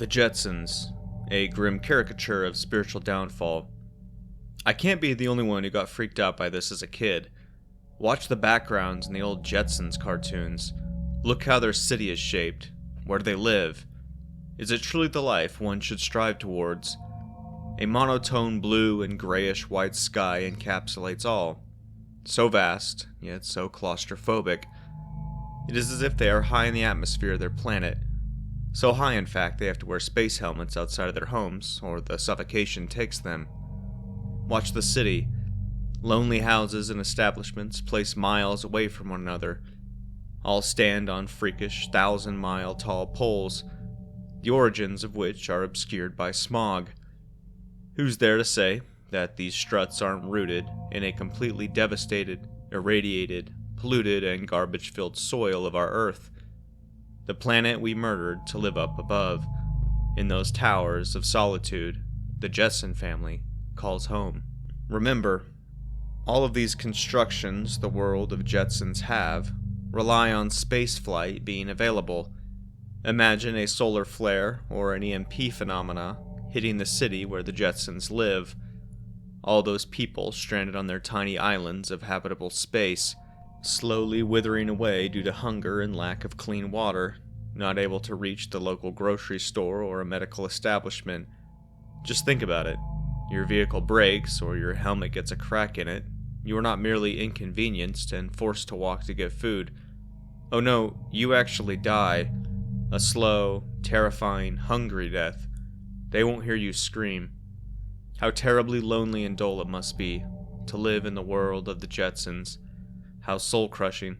The Jetsons, a grim caricature of spiritual downfall. I can't be the only one who got freaked out by this as a kid. Watch the backgrounds in the old Jetsons cartoons. Look how their city is shaped. Where do they live? Is it truly the life one should strive towards? A monotone blue and grayish white sky encapsulates all. So vast, yet so claustrophobic. It is as if they are high in the atmosphere of their planet. So high, in fact, they have to wear space helmets outside of their homes, or the suffocation takes them. Watch the city. Lonely houses and establishments placed miles away from one another. All stand on freakish 1,000-mile-tall poles, the origins of which are obscured by smog. Who's there to say that these struts aren't rooted in a completely devastated, irradiated, polluted, and garbage-filled soil of our Earth? The planet we murdered to live up above. In those towers of solitude, the Jetson family calls home. Remember, all of these constructions the world of Jetsons have rely on spaceflight being available. Imagine a solar flare or an EMP phenomena hitting the city where the Jetsons live. All those people stranded on their tiny islands of habitable space, slowly withering away due to hunger and lack of clean water, not able to reach the local grocery store or a medical establishment. Just think about it. Your vehicle breaks or your helmet gets a crack in it. You are not merely inconvenienced and forced to walk to get food. Oh no, you actually die. A slow, terrifying, hungry death. They won't hear you scream. How terribly lonely and dull it must be to live in the world of the Jetsons. How soul-crushing.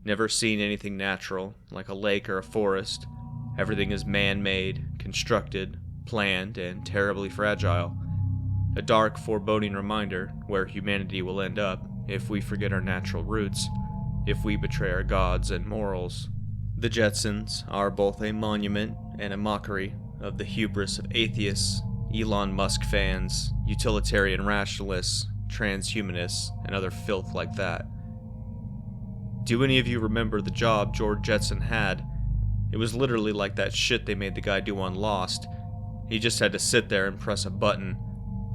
Never seen anything natural, like a lake or a forest. Everything is man-made, constructed, planned, and terribly fragile. A dark, foreboding reminder where humanity will end up if we forget our natural roots, if we betray our gods and morals. The Jetsons are both a monument and a mockery of the hubris of atheists, Elon Musk fans, utilitarian rationalists, transhumanists, and other filth like that. Do any of you remember the job George Jetson had? It was literally like that shit they made the guy do on Lost. He just had to sit there and press a button.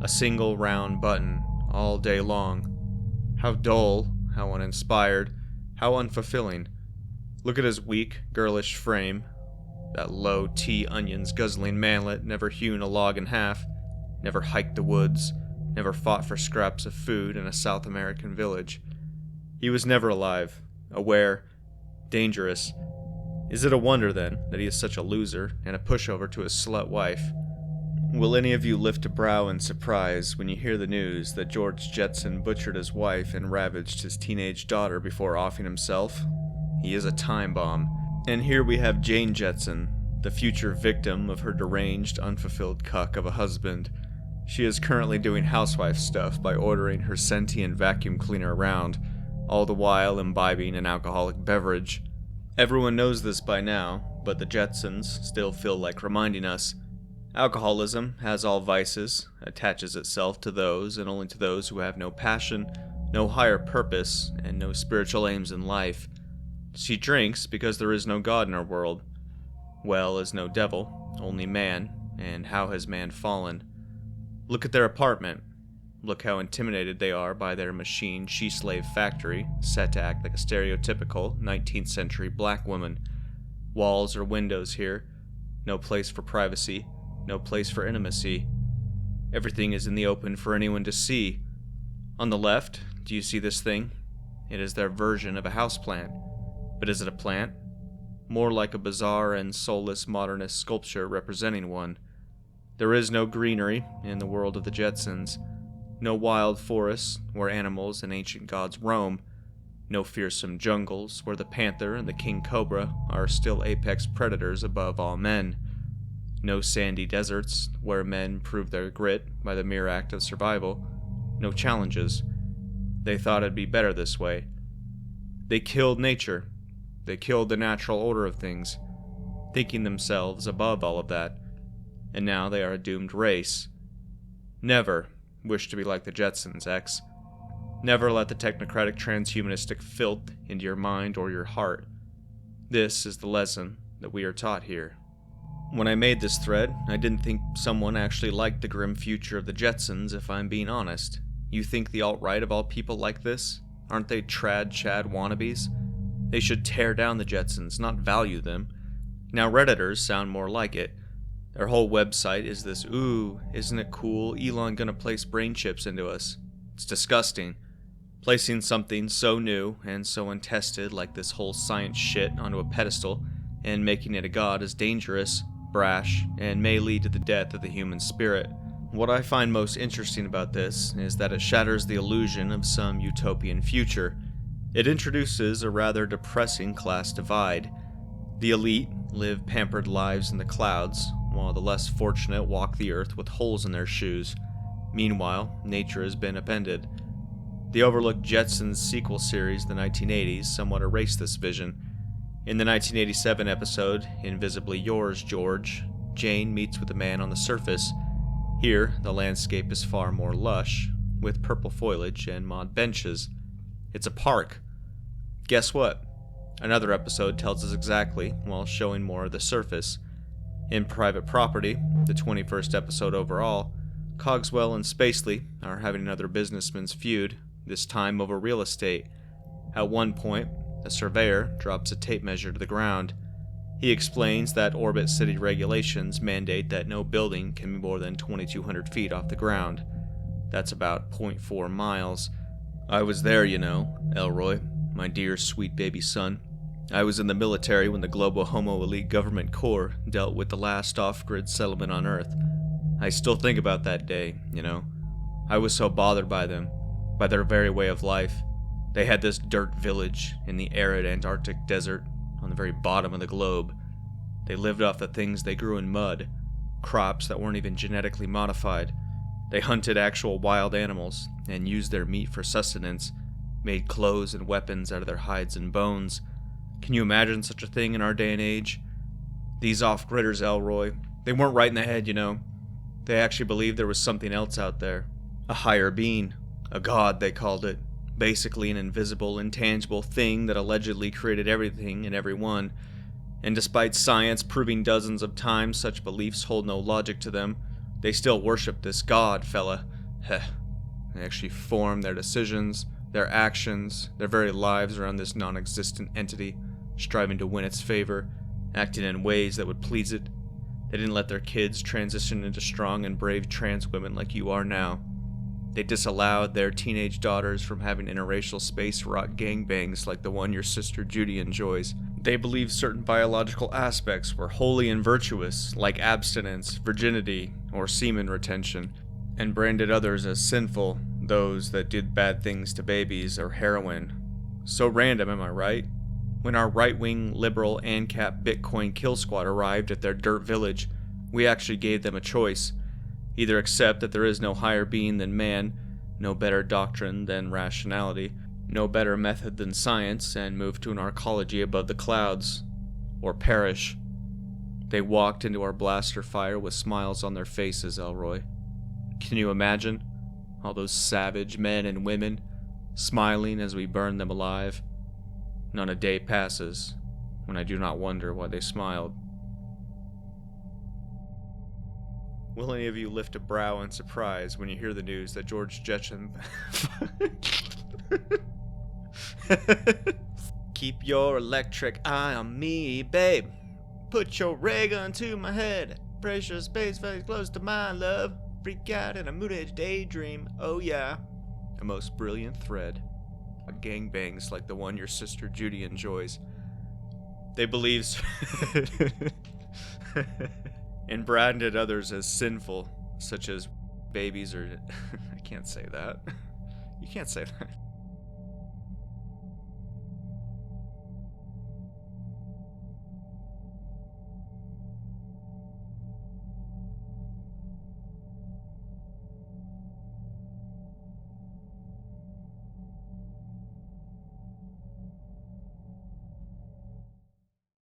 A single round button, all day long. How dull, how uninspired, how unfulfilling. Look at his weak, girlish frame. That low onions guzzling manlet never hewn a log in half, never hiked the woods, never fought for scraps of food in a South American village. He was never alive. Aware, dangerous. Is it a wonder, then, that he is such a loser and a pushover to his slut wife? Will any of you lift a brow in surprise when you hear the news that George Jetson butchered his wife and ravaged his teenage daughter before offing himself? He is a time bomb. And here we have Jane Jetson, the future victim of her deranged, unfulfilled cuck of a husband. She is currently doing housewife stuff by ordering her sentient vacuum cleaner around, all the while imbibing an alcoholic beverage. Everyone knows this by now, but the Jetsons still feel like reminding us. Alcoholism, as all vices, attaches itself to those and only to those who have no passion, no higher purpose, and no spiritual aims in life. She drinks because there is no God in our world. Well is no devil, only man, and how has man fallen? Look at their apartment. Look how intimidated they are by their machine she-slave factory, set to act like a stereotypical 19th century black woman. Walls or windows here, no place for privacy, no place for intimacy. Everything is in the open for anyone to see. On the left, do you see this thing? It is their version of a houseplant. But is it a plant? More like a bizarre and soulless modernist sculpture representing one. There is no greenery in the world of the Jetsons. No wild forests where animals and ancient gods roam. No fearsome jungles where the panther and the king cobra are still apex predators above all men. No sandy deserts where men prove their grit by the mere act of survival. No challenges. They thought it'd be better this way. They killed nature. They killed the natural order of things, thinking themselves above all of that. And now they are a doomed race. Never wish to be like the Jetsons, X. Never let the technocratic transhumanistic filth into your mind or your heart. This is the lesson that we are taught here. When I made this thread, I didn't think someone actually liked the grim future of the Jetsons, if I'm being honest. You think the alt-right of all people like this? Aren't they trad chad wannabes? They should tear down the Jetsons, not value them. Now Redditors sound more like it. Their whole website is this, ooh, isn't it cool, Elon gonna place brain chips into us. It's disgusting. Placing something so new and so untested like this whole science shit onto a pedestal and making it a god is dangerous, brash, and may lead to the death of the human spirit. What I find most interesting about this is that it shatters the illusion of some utopian future. It introduces a rather depressing class divide. The elite live pampered lives in the clouds, while the less fortunate walk the earth with holes in their shoes. Meanwhile, nature has been upended. The overlooked Jetsons sequel series, the 1980s, somewhat erased this vision. In the 1987 episode, Invisibly Yours, George, Jane meets with a man on the surface. Here, the landscape is far more lush, with purple foliage and mod benches. It's a park. Guess what? Another episode tells us exactly, while showing more of the surface. In Private Property, the 21st episode overall, Cogswell and Spacely are having another businessman's feud, this time over real estate. At one point, a surveyor drops a tape measure to the ground. He explains that Orbit City regulations mandate that no building can be more than 2,200 feet off the ground. That's about 0.4 miles. I was there, you know, Elroy, my dear sweet baby son. I was in the military when the Global Homo Elite Government Corps dealt with the last off-grid settlement on Earth. I still think about that day, you know. I was so bothered by them, by their very way of life. They had this dirt village in the arid Antarctic desert on the very bottom of the globe. They lived off the things they grew in mud, crops that weren't even genetically modified. They hunted actual wild animals and used their meat for sustenance, made clothes and weapons out of their hides and bones. Can you imagine such a thing in our day and age? These off-gridders, Elroy, they weren't right in the head, you know. They actually believed there was something else out there. A higher being. A god, they called it. Basically an invisible, intangible thing that allegedly created everything and everyone. And despite science proving dozens of times such beliefs hold no logic to them, they still worship this god, fella. Heh. They actually form their decisions, their actions, their very lives around this non-existent entity, striving to win its favor, acting in ways that would please it. They didn't let their kids transition into strong and brave trans women like you are now. They disallowed their teenage daughters from having interracial space rock gangbangs like the one your sister Judy enjoys. They believed certain biological aspects were holy and virtuous, like abstinence, virginity, or semen retention, and branded others as sinful, those that did bad things to babies or heroin. So random, am I right? When our right-wing, liberal, ANCAP Bitcoin kill squad arrived at their dirt village, we actually gave them a choice. Either accept that there is no higher being than man, no better doctrine than rationality, no better method than science, and move to an arcology above the clouds, or perish. They walked into our blaster fire with smiles on their faces, Elroy. Can you imagine? All those savage men and women, smiling as we burn them alive. Not a day passes when I do not wonder why they smiled. Will any of you lift a brow in surprise when you hear the news that George Jetson... Keep your electric eye on me, babe. Put your ray gun to my head. Pressure space very close to my love. Freak out in a mood-edge daydream. Oh yeah. A most brilliant thread. Gangbangs like the one your sister Judy enjoys. They believe and branded others as sinful, such as babies or... I can't say that. You can't say that.